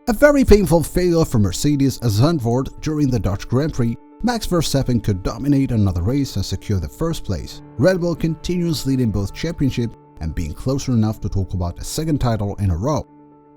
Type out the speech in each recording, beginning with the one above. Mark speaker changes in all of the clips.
Speaker 1: A very painful failure for Mercedes at Zandvoort during the Dutch Grand Prix. Max Verstappen could dominate another race and secure the first place. Red Bull continues leading both championships and being closer enough to talk about a second title in a row,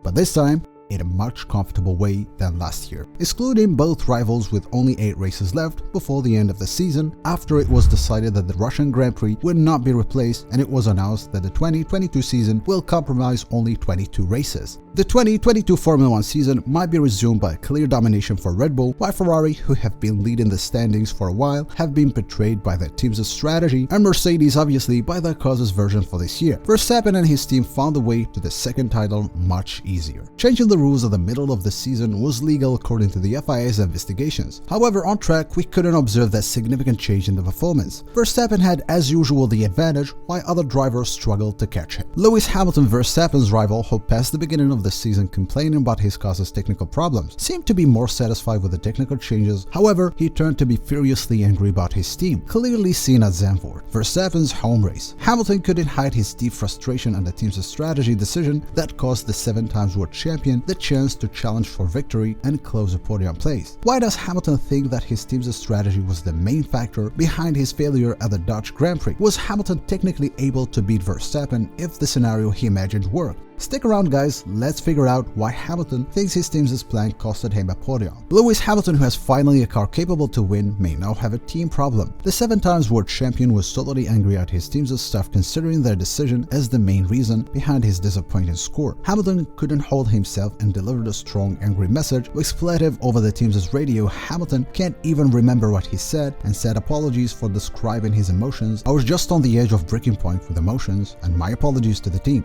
Speaker 1: but this time in a much comfortable way than last year, excluding both rivals with only 8 races left before the end of the season, after it was decided that the Russian Grand Prix would not be replaced and it was announced that the 2022 season will comprise only 22 races. The 2022 Formula 1 season might be resumed by a clear domination for Red Bull, while Ferrari, who have been leading the standings for a while, have been betrayed by their team's strategy, and Mercedes obviously by their car's version for this year. Verstappen and his team found the way to the second title much easier. Changing the rules at the middle of the season was legal according to the FIA's investigations. However, on track we couldn't observe that significant change in the performance. Verstappen had as usual the advantage, while other drivers struggled to catch him. Lewis Hamilton, Verstappen's rival, who passed the beginning of the season complaining about his car's technical problems, seemed to be more satisfied with the technical changes. However, he turned to be furiously angry about his team, clearly seen at Zandvoort, Verstappen's home race. Hamilton couldn't hide his deep frustration at the team's strategy decision that cost the 7-time world champion the chance to challenge for victory and close a podium place. Why does Hamilton think that his team's strategy was the main factor behind his failure at the Dutch Grand Prix? Was Hamilton technically able to beat Verstappen if the scenario he imagined worked? Stick around guys, let's figure out why Hamilton thinks his team's plan costed him a podium. Lewis Hamilton, who has finally a car capable to win, may now have a team problem. The 7-time world champion was totally angry at his team's staff, considering their decision as the main reason behind his disappointing score. Hamilton couldn't hold himself and delivered a strong, angry message, expletive over the team's radio. Hamilton can't even remember what he said and said apologies for describing his emotions. I was just on the edge of breaking point with emotions, and my apologies to the team.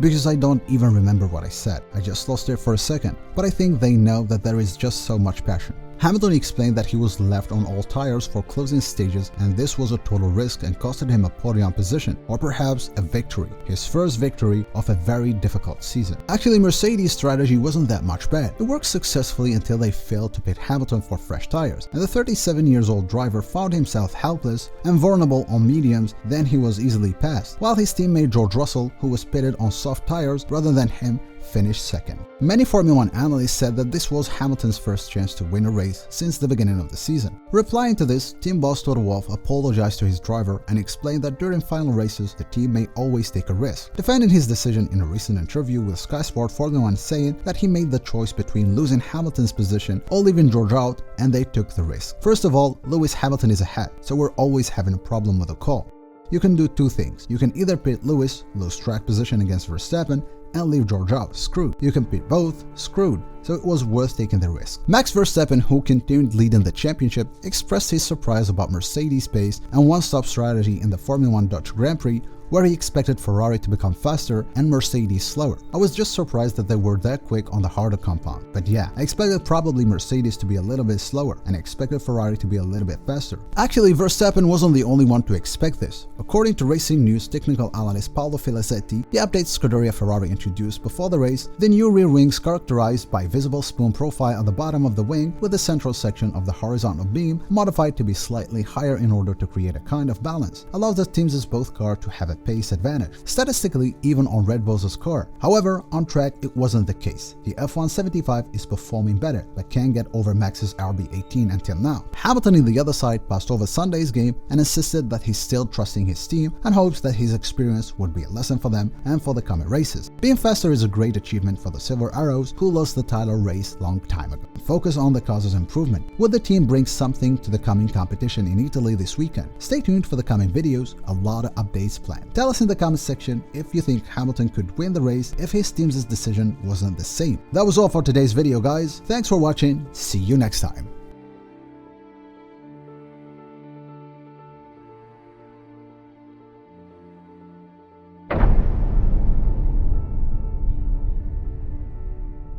Speaker 1: Because I don't even remember what I said, I just lost it for a second, but I think they know that there is just so much passion. Hamilton explained that he was left on all tires for closing stages and this was a total risk and costed him a podium position, or perhaps a victory, his first victory of a very difficult season. Actually, Mercedes' strategy wasn't that much bad. It worked successfully until they failed to pit Hamilton for fresh tires, and the 37-year-old driver found himself helpless and vulnerable on mediums. Then he was easily passed, while his teammate George Russell, who was pitted on soft tires rather than him, finished second. Many Formula 1 analysts said that this was Hamilton's first chance to win a race since the beginning of the season. Replying to this, team boss Toto Wolff apologized to his driver and explained that during final races, the team may always take a risk, defending his decision in a recent interview with Sky Sport Formula 1, saying that he made the choice between losing Hamilton's position or leaving George out, and they took the risk. First of all, Lewis Hamilton is ahead, so we're always having a problem with the call. You can do two things. You can either pit Lewis, lose track position against Verstappen, and leave George out, screwed. You can pit both, screwed. So it was worth taking the risk. Max Verstappen, who continued leading the championship, expressed his surprise about Mercedes' pace and one-stop strategy in the Formula 1 Dutch Grand Prix, where he expected Ferrari to become faster and Mercedes slower. I was just surprised that they were that quick on the harder compound. But yeah, I expected probably Mercedes to be a little bit slower and I expected Ferrari to be a little bit faster. Actually, Verstappen wasn't the only one to expect this. According to Racing News technical analyst Paolo Filisetti, the update Scuderia Ferrari introduced before the race, the new rear wings characterized by visible spoon profile at the bottom of the wing with the central section of the horizontal beam modified to be slightly higher in order to create a kind of balance, allows the teams' both cars to have a pace advantage, statistically even on Red Bull's car. However, on track it wasn't the case. The F175 is performing better, but can't get over Max's RB18 until now. Hamilton on the other side passed over Sunday's game and insisted that he's still trusting his team and hopes that his experience would be a lesson for them and for the coming races. Being faster is a great achievement for the Silver Arrows, who lost the title race long time ago. Focus on the car's improvement. Would the team bring something to the coming competition in Italy this weekend? Stay tuned for the coming videos, a lot of updates planned. Tell us in the comment section if you think Hamilton could win the race if his team's decision wasn't the same. That was all for today's video guys, thanks for watching, see you next time.